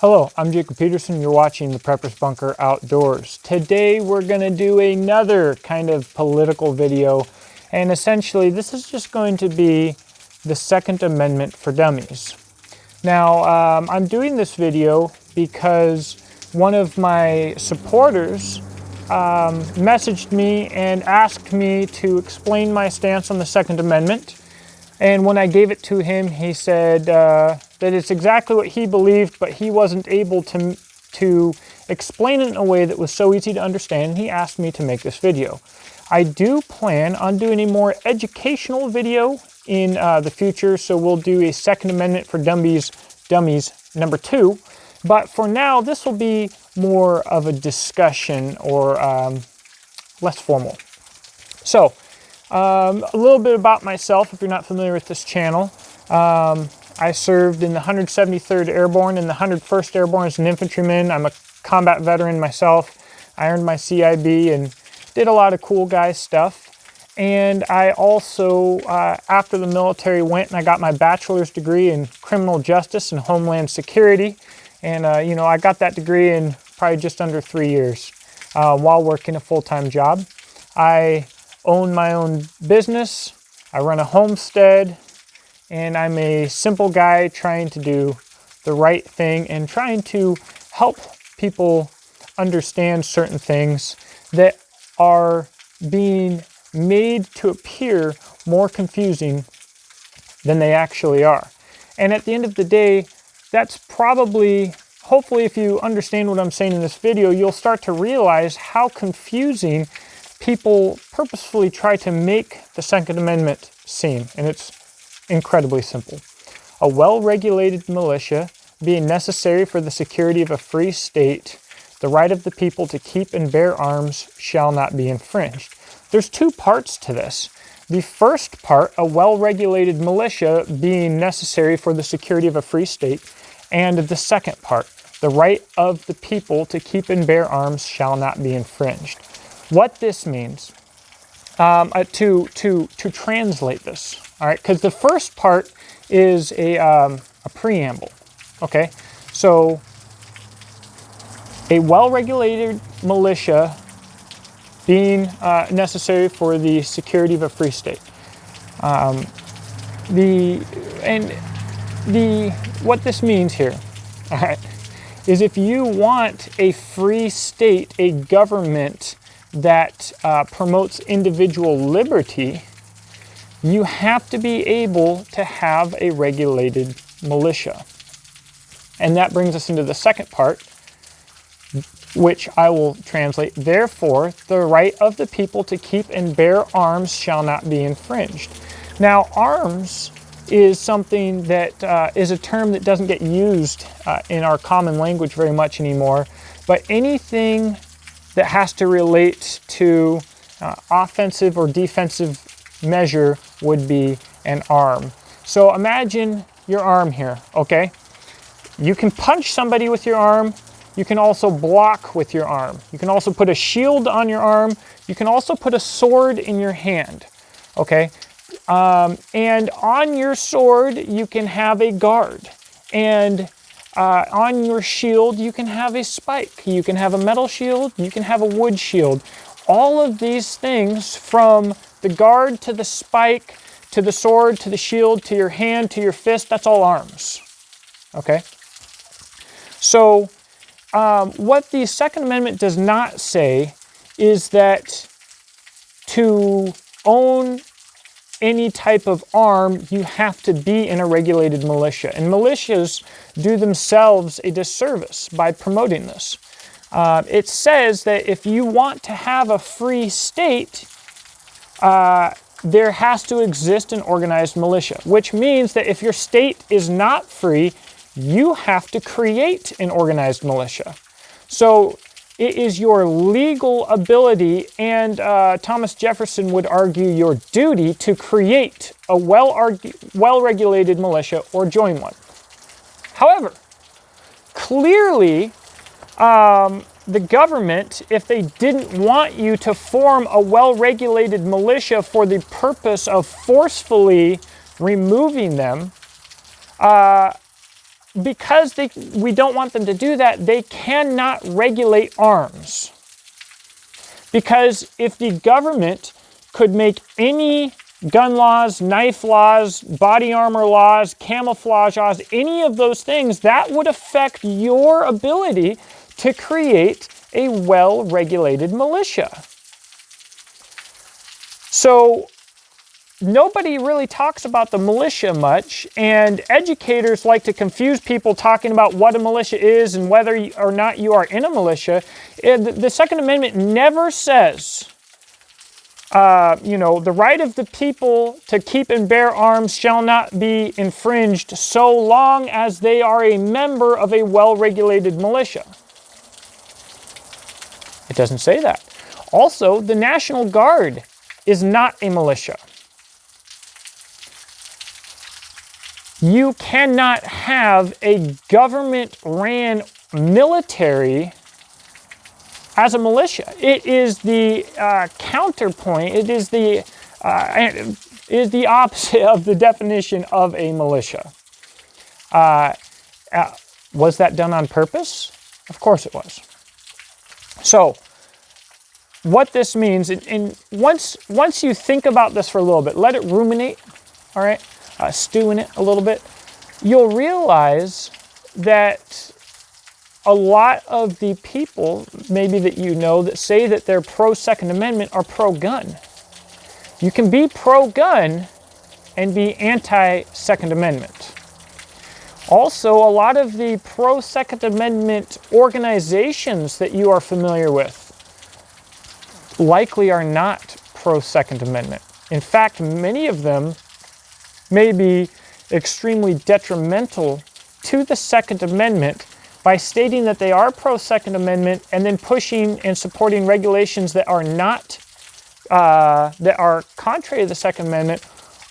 Hello, I'm Jacob Peterson. You're watching the Prepper's Bunker Outdoors. Today we're going to do another kind of political video, and essentially this is just going to be the Second Amendment for Dummies. Now, I'm doing this video because one of my supporters messaged me and asked me to explain my stance on the Second Amendment. And when I gave it to him, he said that it's exactly what he believed, but he wasn't able to explain it in a way that was so easy to understand, and he asked me to make this video. I do plan on doing a more educational video in the future, so we'll do a Second Amendment for Dummies number 2. But for now, this will be more of a discussion or less formal. So, a little bit about myself, if you're not familiar with this channel. I served in the 173rd Airborne and the 101st Airborne as an infantryman. I'm a combat veteran myself. I earned my CIB and did a lot of cool guy stuff. And I also, after the military, went and I got my bachelor's degree in criminal justice and homeland security. And, I got that degree in probably just under 3 years while working a full-time job. I own my own business, I run a homestead, and I'm a simple guy trying to do the right thing and trying to help people understand certain things that are being made to appear more confusing than they actually are. And at the end of the day, that's probably, hopefully if you understand what I'm saying in this video, you'll start to realize how confusing people purposefully try to make the Second Amendment seem, and it's incredibly simple. A well-regulated militia being necessary for the security of a free state, the right of the people to keep and bear arms shall not be infringed. There's two parts to this. The first part, a well-regulated militia being necessary for the security of a free state, and the second part, the right of the people to keep and bear arms shall not be infringed. What this means, to translate this, all right, because the first part is a preamble, okay? So, a well-regulated militia being necessary for the security of a free state. What this means here, all right, is if you want a free state, a government that promotes individual liberty, you have to be able to have a regulated militia. And that brings us into the second part, which I will translate. Therefore, the right of the people to keep and bear arms shall not be infringed. Now, arms is something that is a term that doesn't get used in our common language very much anymore, but anything that has to relate to offensive or defensive measure would be an arm. So imagine your arm here, okay? You can punch somebody with your arm. You can also block with your arm. You can also put a shield on your arm. You can also put a sword in your hand, okay? And on your sword, you can have a guard. And on your shield, you can have a spike. You can have a metal shield. You can have a wood shield. All of these things, from the guard to the spike, to the sword, to the shield, to your hand, to your fist, that's all arms. Okay? So, what the Second Amendment does not say is that to own any type of arm, you have to be in a regulated militia. And militias do themselves a disservice by promoting this. It says that if you want to have a free state, there has to exist an organized militia, which means that if your state is not free, you have to create an organized militia. So it is your legal ability, and Thomas Jefferson would argue your duty, to create a well-regulated militia or join one. However, clearly, the government, if they didn't want you to form a well-regulated militia for the purpose of forcefully removing them, because we don't want them to do that, they cannot regulate arms. Because if the government could make any gun laws, knife laws, body armor laws, camouflage laws, any of those things, that would affect your ability to create a well-regulated militia. So nobody really talks about the militia much, and educators like to confuse people talking about what a militia is and whether or not you are in a militia. The Second Amendment never says, the right of the people to keep and bear arms shall not be infringed so long as they are a member of a well-regulated militia. It doesn't say that. Also, the National Guard is not a militia. You cannot have a government-ran military as a militia. It is the counterpoint. It is the opposite of the definition of a militia. Was that done on purpose? Of course it was. So, what this means, and once you think about this for a little bit, let it ruminate, all right? Stew in it a little bit, you'll realize that a lot of the people, maybe that you know, that say that they're pro-Second Amendment are pro-gun. You can be pro-gun and be anti-Second Amendment. Also, a lot of the pro-Second Amendment organizations that you are familiar with likely are not pro-Second Amendment. In fact, many of them may be extremely detrimental to the Second Amendment by stating that they are pro-Second Amendment and then pushing and supporting regulations that are not, that are contrary to the Second Amendment,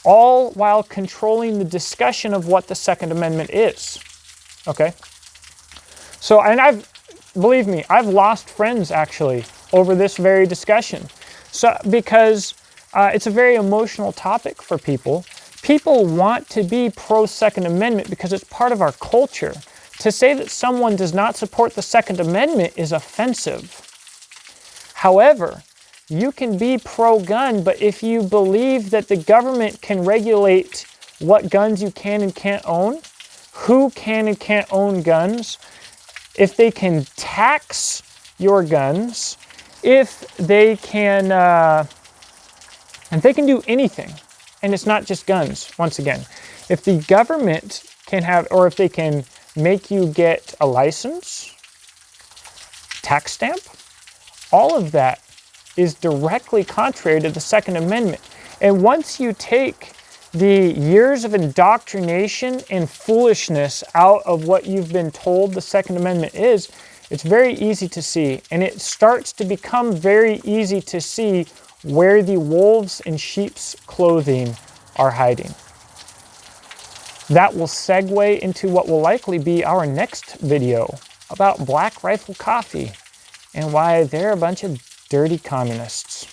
all while controlling the discussion of what the Second Amendment is. Okay? So, and believe me, I've lost friends actually over this very discussion. So, because it's a very emotional topic for people. People want to be pro-Second Amendment because it's part of our culture. To say that someone does not support the Second Amendment is offensive. However, you can be pro-gun, but if you believe that the government can regulate what guns you can and can't own, who can and can't own guns, if they can tax your guns, if they can do anything, and it's not just guns, once again. If the government can have, or if they can make you get a license, tax stamp, all of that is directly contrary to the Second Amendment. And once you take the years of indoctrination and foolishness out of what you've been told the Second Amendment is, it's very easy to see. And it starts to become very easy to see where the wolves in sheep's clothing are hiding. That will segue into what will likely be our next video about Black Rifle Coffee and why they're a bunch of dirty communists.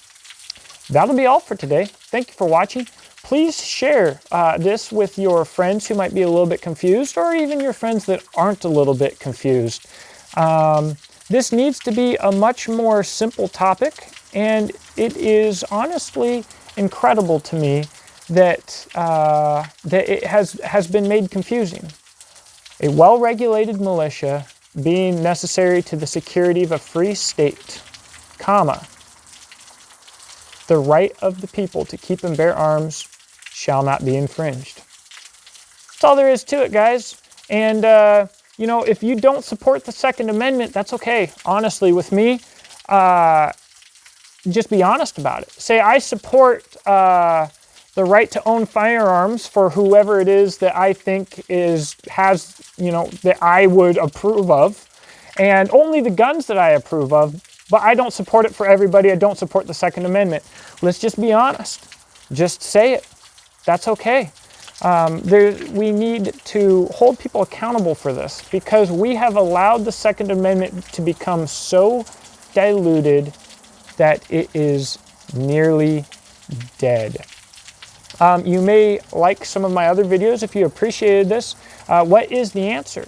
That'll be all for today. Thank you for watching. Please share this with your friends who might be a little bit confused, or even your friends that aren't a little bit confused. This needs to be a much more simple topic, and it is honestly incredible to me that that it has been made confusing. A well-regulated militia being necessary to the security of a free state, comma, the right of the people to keep and bear arms shall not be infringed. That's all there is to it, guys. And if you don't support the Second Amendment, that's okay. Honestly, with me, just be honest about it. Say, I support the right to own firearms for whoever it is that I think that I would approve of, and only the guns that I approve of, but I don't support it for everybody. I don't support the Second Amendment. Let's just be honest. Just say it. That's okay. We need to hold people accountable for this, because we have allowed the Second Amendment to become so diluted that it is nearly dead. You may like some of my other videos if you appreciated this. What is the answer?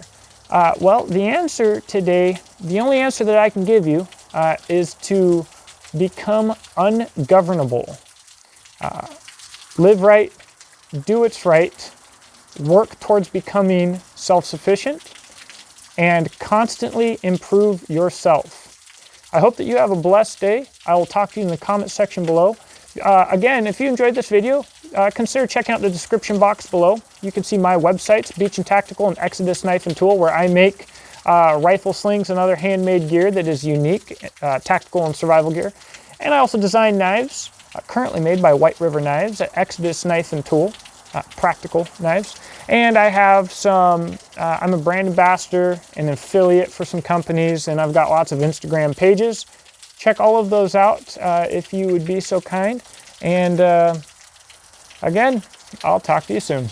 Well, the answer today, the only answer that I can give you is to become ungovernable. Live right, do what's right, work towards becoming self-sufficient, and constantly improve yourself. I hope that you have a blessed day. I will talk to you in the comment section below. Again, if you enjoyed this video, consider checking out the description box below. You can see my websites, Beach and Tactical and Exodus Knife and Tool, where I make rifle slings and other handmade gear that is unique, tactical and survival gear. And I also design knives, currently made by White River Knives at Exodus Knife and Tool, practical knives. And I have some, I'm a brand ambassador, an affiliate for some companies, and I've got lots of Instagram pages. Check all of those out if you would be so kind. And again, I'll talk to you soon.